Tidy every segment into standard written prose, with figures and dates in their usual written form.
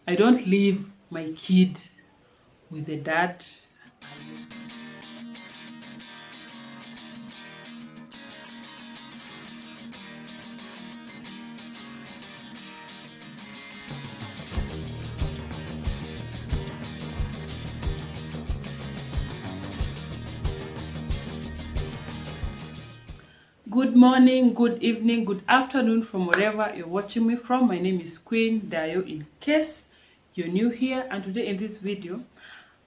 I don't leave my kid with the dad. Good morning, good evening, good afternoon from wherever you're watching me from. My name is Queen Dayo in case you're new here, and today in this video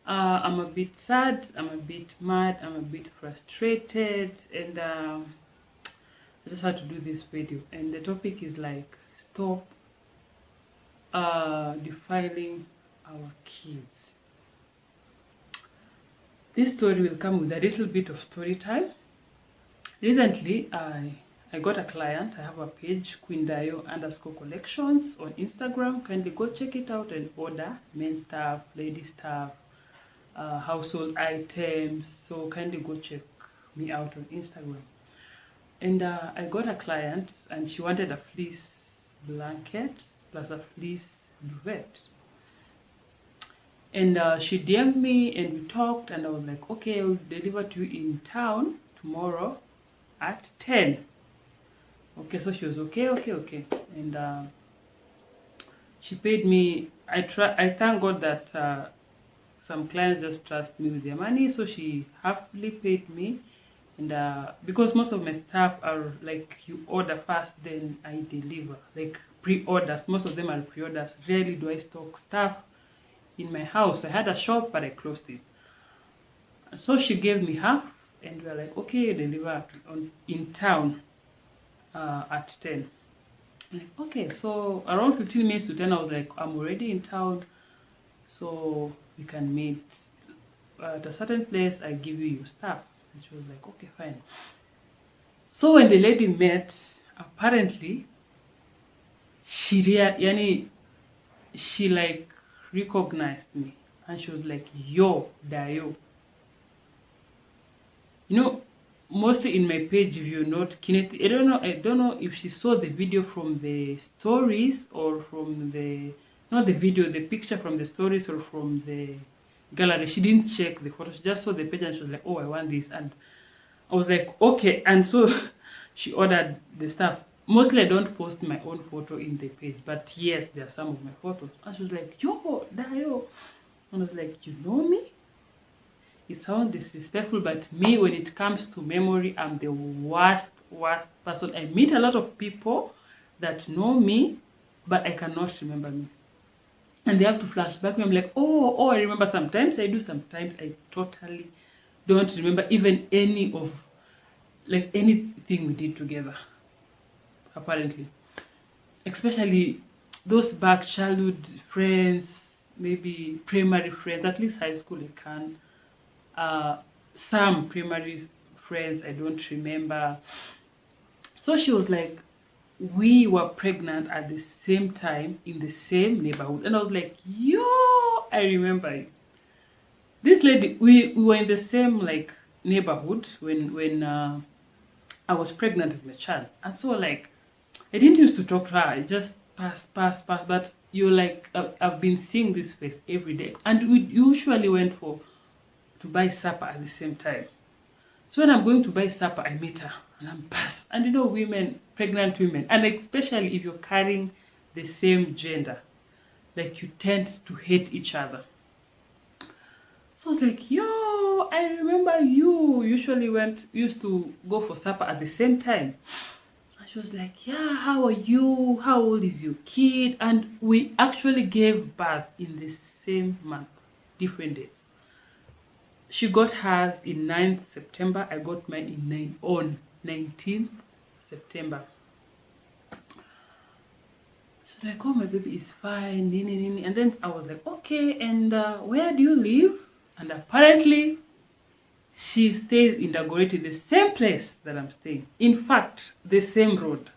I'm a bit sad, I'm a bit mad, I'm a bit frustrated, and I just had to do this video. And the topic is like, stop defiling our kids. This story will come with a little bit of story time. Recently, I got a client. I have a page, queendayo_collections on Instagram. Kindly go check it out and order men's stuff, lady stuff, household items. So kindly go check me out on Instagram. And I got a client, and she wanted a fleece blanket plus a fleece duvet. And she DM'd me and we talked, and I was like, okay, I'll deliver to you in town tomorrow at 10. Okay, so she was okay. And she paid me. I thank God that some clients just trust me with their money, so she halfly paid me. And because most of my stuff are like, you order first then I deliver, like pre-orders. Most of them are pre-orders. Rarely do I stock stuff in my house. I had a shop, but I closed it. So she gave me half, and we were like, okay, deliver in town at 10. Like, okay, so around 15 minutes to 10, I was like, I'm already in town, so we can meet at a certain place. I give you your stuff. And she was like, okay, fine. So when the lady met, apparently she like recognized me, and she was like, yo, Dayo. You know, mostly in my page, if you're not kinetic, I don't know if she saw the video from the stories, or from the, not the video, the picture from the stories, or from the gallery. She didn't check the photo. She just saw the page and she was like, oh, I want this. And I was like, okay. And so she ordered the stuff. Mostly I don't post my own photo in the page, but yes, there are some of my photos. And she was like, yo, Dayo. And I was like, you know me? It sounds disrespectful, but me, when it comes to memory, I'm the worst person. I meet a lot of people that know me, but I cannot remember me. And they have to flash back me. I'm like, oh, I remember. Sometimes I do, sometimes I totally don't remember even any of, like, anything we did together, apparently. Especially those back childhood friends, maybe primary friends, at least high school I can. Some primary friends I don't remember. So she was like, we were pregnant at the same time in the same neighborhood. And I was like, yo, I remember it. This lady, we were in the same like neighborhood when I was pregnant with my child. And so like, I didn't used to talk to her. I just pass. But you're like, I've been seeing this face every day. And we usually went to buy supper at the same time. So when I'm going to buy supper, I meet her and I'm pass. And you know, women, pregnant women, and especially if you're carrying the same gender, like, you tend to hate each other. So I was like, yo, I remember you usually used to go for supper at the same time. And she was like, yeah, how are you? How old is your kid? And we actually gave birth in the same month, different dates. She got hers in 9th September. I got mine on 19th September. She's like, oh, my baby is fine. And then I was like, okay, and where do you live? And apparently, she stays in Dagoretti, the same place that I'm staying. In fact, the same road.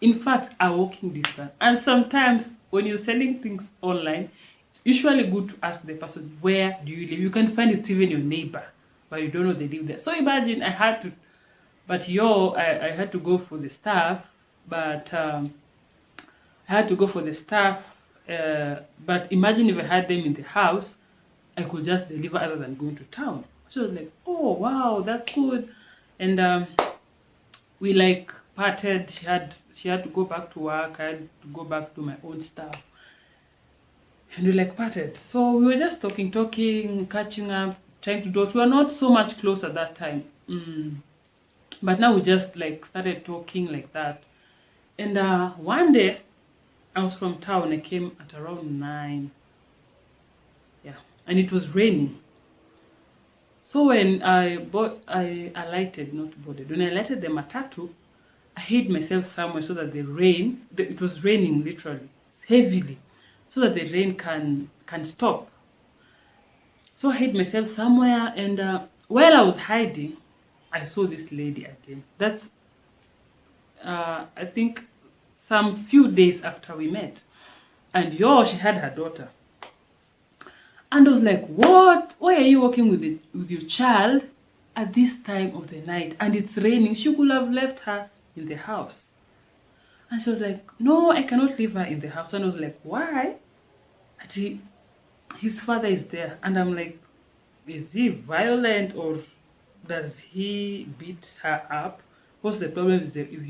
In fact, a walking distance. And sometimes when you're selling things online, it's usually good to ask the person, where do you live? You can find it's even your neighbor, but you don't know they live there. So imagine I had to, I had to go for the stuff, but I had to go for the stuff, But imagine if I had them in the house, I could just deliver other than going to town. She was like, oh wow, that's good. And we like parted. She had to go back to work. I had to go back to my own stuff. And we like parted. So we were just talking, catching up, trying to dot. We were not so much close at that time. But now we just like started talking like that. And one day I was from town. I came at around 9. Yeah. And it was raining. So when I alighted, not boarded. When I alighted the matatu, I hid myself somewhere so that it was raining literally, heavily, so that the rain can stop. So I hid myself somewhere, and while I was hiding, I saw this lady again. That's, I think, some few days after we met. And she had her daughter. And I was like, what? Why are you walking with your child at this time of the night? And it's raining. She could have left her in the house. And she was like, no, I cannot leave her in the house. And I was like, why? And his father is there. And I'm like, is he violent, or does he beat her up? What's the problem is that if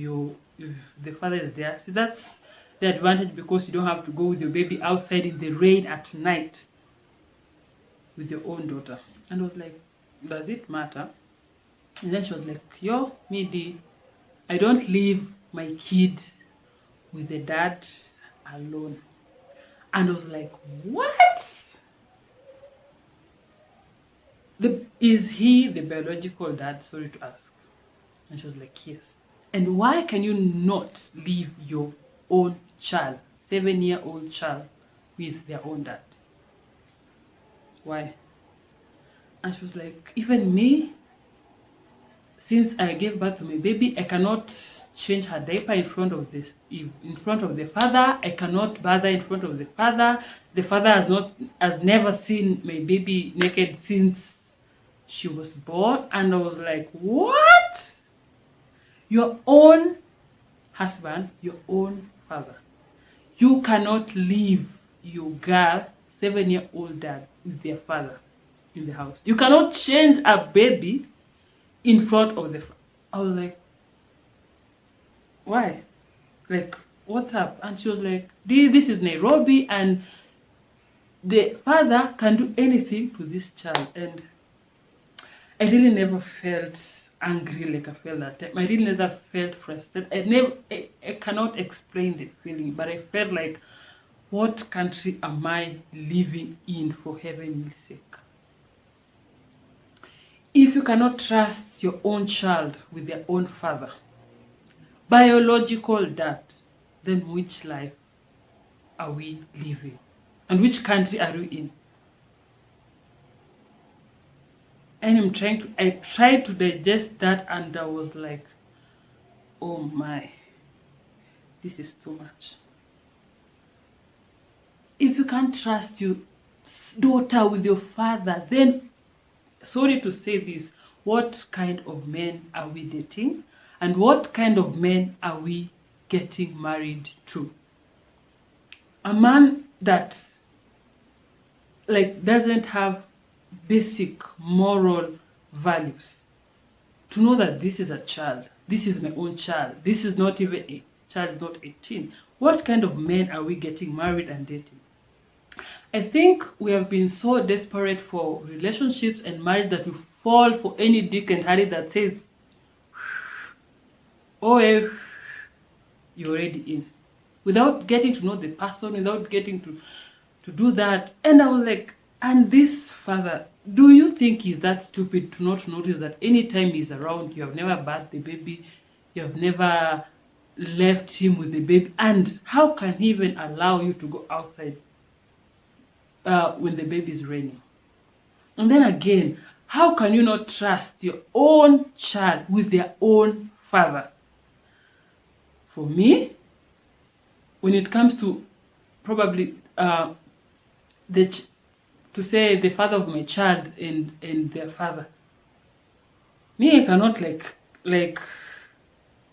the father is there? See, that's the advantage, because you don't have to go with your baby outside in the rain at night with your own daughter. And I was like, does it matter? And then she was like, yo, Midi, I don't leave my kid with the dad alone. And I was like, what? Is he the biological dad? Sorry to ask. And she was like, yes. And why can you not leave your own child, 7-year-old child, with their own dad? Why? And she was like, even me, since I gave birth to my baby, I cannot change her diaper in front of the father. I cannot bother in front of the father. The father has never seen my baby naked since she was born. And I was like, what? Your own husband, your own father. You cannot leave your girl, 7-year-old dad, with their father in the house. You cannot change a baby in front of the father. I was like, why? Like, what's up? And she was like, this is Nairobi, and the father can do anything to this child. And I really never felt angry like I felt that time. I really never felt frustrated. I cannot explain the feeling, but I felt like, what country am I living in, for heaven's sake? If you cannot trust your own child with their own father, biological dad, then which life are we living? And which country are we in? And I tried to digest that, and I was like, oh my, this is too much. If you can't trust your daughter with your father, then, sorry to say this, what kind of men are we dating? And what kind of men are we getting married to? A man that doesn't have basic moral values, to know that this is a child, this is my own child, this is not even a child, is not 18. What kind of men are we getting married and dating? I think we have been so desperate for relationships and marriage that we fall for any Dick and Harry that says, oh, you're already in, without getting to know the person, without getting to do that. And I was like, and this father, do you think he's that stupid to not notice that anytime he's around, you have never bathed the baby, you have never left him with the baby? And how can he even allow you to go outside when the baby is raining? And then again, how can you not trust your own child with their own father? For me, when it comes to probably to say the father of my child and their father, me, I cannot I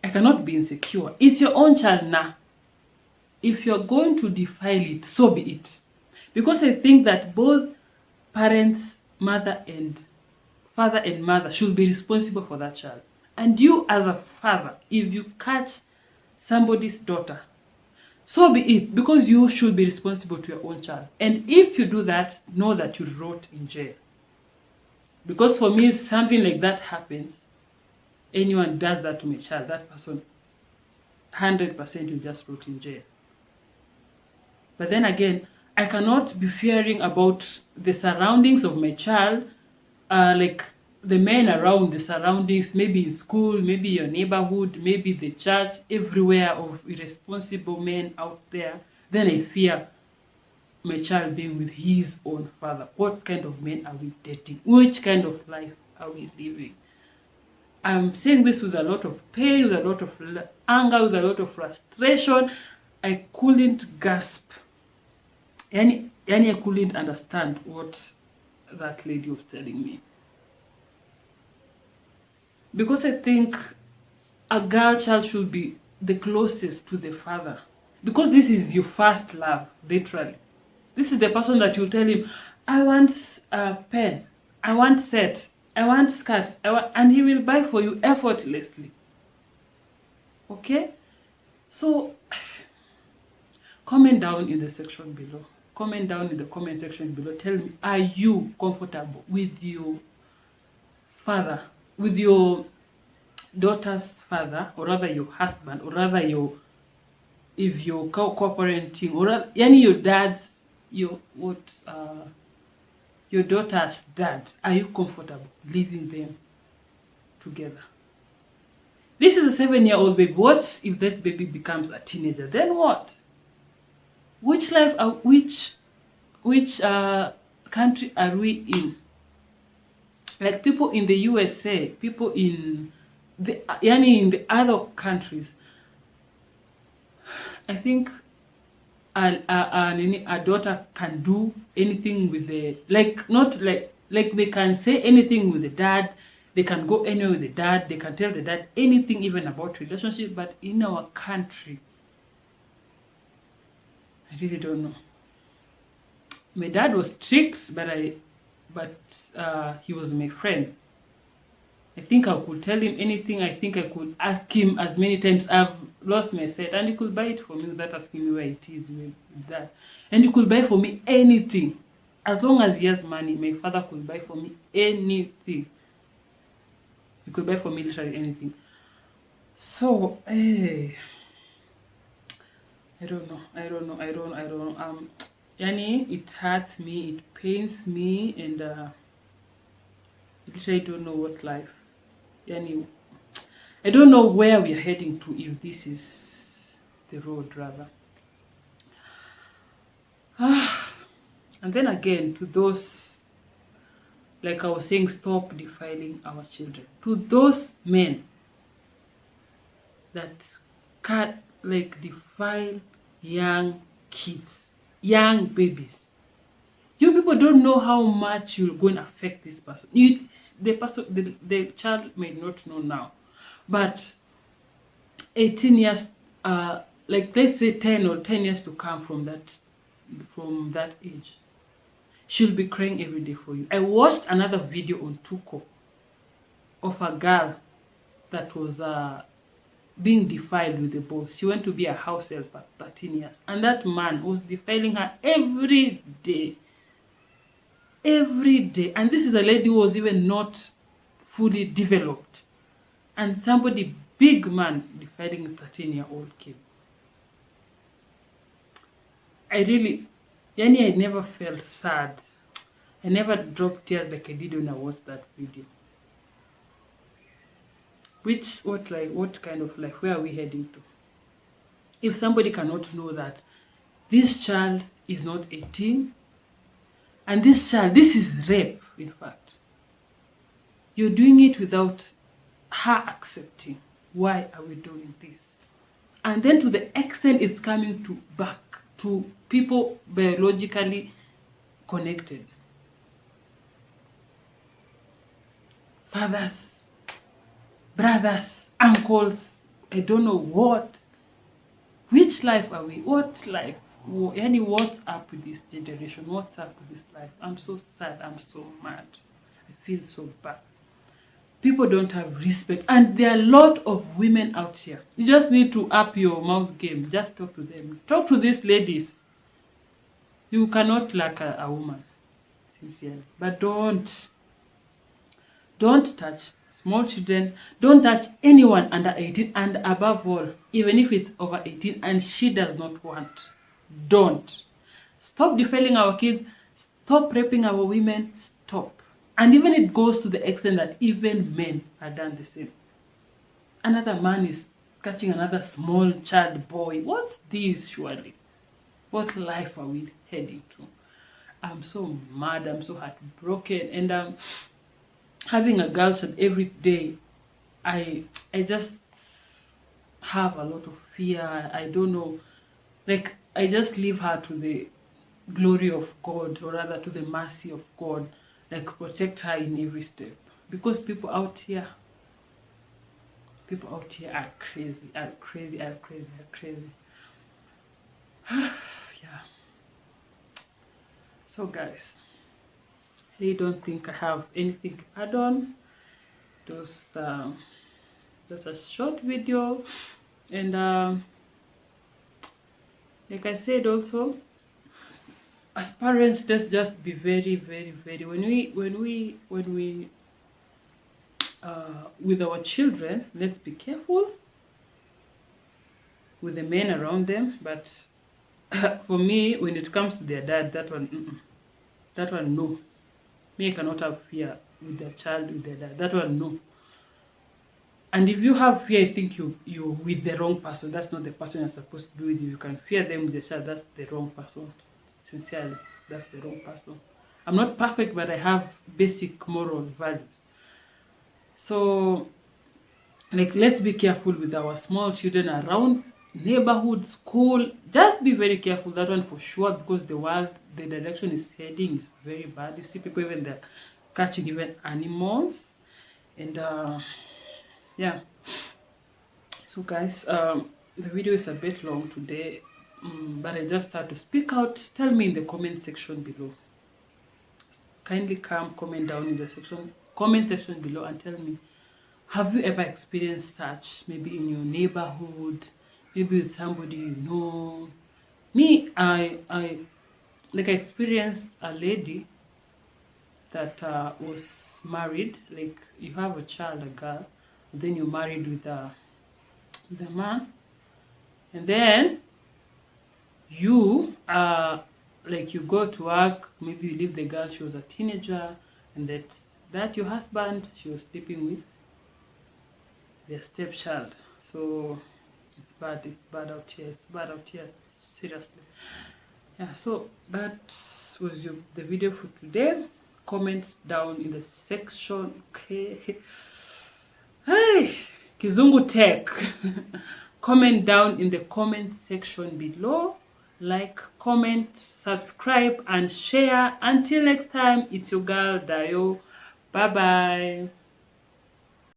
cannot be insecure. It's your own child now. if you're going to defile it, so be it. Because I think that both parents, father and mother, should be responsible for that child. And you as a father, if you catch somebody's daughter, so be it, because you should be responsible to your own child. And if you do that, know that you rot in jail. Because for me, something like that happens, anyone does that to my child, that person 100% will just rot in jail. But then again, I cannot be fearing about the surroundings of my child, like the men around, the surroundings, maybe in school, maybe your neighborhood, maybe the church, everywhere, of irresponsible men out there. Then I fear my child being with his own father. What kind of men are we dating? Which kind of life are we living? I'm saying this with a lot of pain, with a lot of anger, with a lot of frustration. I couldn't grasp. I couldn't understand what that lady was telling me. Because I think a girl child should be the closest to the father. Because this is your first love, literally. This is the person that you tell him, I want a pen, I want set, I want skirt, and he will buy for you effortlessly. Okay? So, comment down in the section below. Comment down in the comment section below. Tell me, are you comfortable with your father, with your daughter's father, or rather your husband, or rather if you're co-parenting, or rather, your dad's, your daughter's dad, are you comfortable leaving them together? This is a 7-year-old baby. What if this baby becomes a teenager? Then what? Which life, which country are we in? Like people in the USA, people in the other countries, I think a daughter can do anything with the, not like they can say anything with the dad, they can go anywhere with the dad, they can tell the dad anything even about relationship. But in our country, I really don't know. My dad was strict, but he was my friend. I think I could tell him anything. I think I could ask him as many times. I've lost my set, and he could buy it for me without asking me where it is with that. And he could buy for me anything. As long as he has money, my father could buy for me anything. He could buy for me literally anything. So, I don't know. It hurts me, it pains me, and I literally don't know what life. I don't know where we are heading to, if this is the road, rather. And then again, to those, like I was saying, stop defiling our children. To those men that can't defile young kids, young babies. You people don't know how much you're going to affect this person. The child may not know now, but 18 years, let's say 10 or 10 years to come from that age, she'll be crying every day for you. I watched another video on Tuko of a girl that was being defiled with a boy. She went to be a house help at 13 years, and that man was defiling her every day. And this is a lady who was even not fully developed, and somebody, big man, defiling a 13-year-old kid. I never felt sad. I never dropped tears like I did when I watched that video. What kind of life? Where are we heading to? If somebody cannot know that this child is not 18, and this is rape, in fact. You're doing it without her accepting. Why are we doing this? And then to the extent it's coming back to people biologically connected. Fathers, brothers, uncles, I don't know what. Which life are we? What life? Any, what's up with this generation? What's up with this life? I'm so sad. I'm so mad. I feel so bad. People don't have respect, and there are a lot of women out here. You just need to up your mouth game. Just talk to them. Talk to these ladies. You cannot lack a woman, sincerely. But don't touch small children. Don't touch anyone under 18, and above all, even if it's over 18 and she does not want, don't. Stop defiling our kids. Stop raping our women. Stop. And even it goes to the extent that even men are done the same. Another man is catching another small child boy. What's this, surely? What life are we heading to? I'm so mad. I'm so heartbroken. And having a girl child every day, I just have a lot of fear. I don't know. Like, I just leave her to the glory of God, or rather to the mercy of God. Like, protect her in every step. Because people out here are crazy, are crazy. Yeah. So guys, I don't think I have anything to add on. It was just a short video, and like I said also, as parents, let's just be very when we with our children, let's be careful with the men around them. But for me, when it comes to their dad, that one no. Me, I cannot have fear with their child, with their dad. That one no. And if you have fear, I think you're with the wrong person. That's not the person you're supposed to be with. You can fear them with the child. That's the wrong person. Sincerely, that's the wrong person. I'm not perfect, but I have basic moral values. So, like, let's be careful with our small children around neighborhood, school. Just be very careful, that one for sure, because the world, the direction is heading is very bad. You see people even they're catching even animals. And yeah. So guys, the video is a bit long today, but I just had to speak out. Tell me in the comment section below. Kindly comment down in the comment section below and tell me, have you ever experienced such, maybe in your neighborhood, maybe with somebody you know? Me, I experienced a lady that was married. Like, you have a child, a girl, and then you're married with a man, and then you like, you go to work, maybe you leave the girl, she was a teenager, and that your husband, she was sleeping with their stepchild. So it's bad out here, seriously. Yeah, so that was the video for today. Comment down in the section. Okay. Hey, Kizungu Tech. Comment down in the comment section below. Like, comment, subscribe, and share. Until next time, it's your girl Dayo. Bye bye.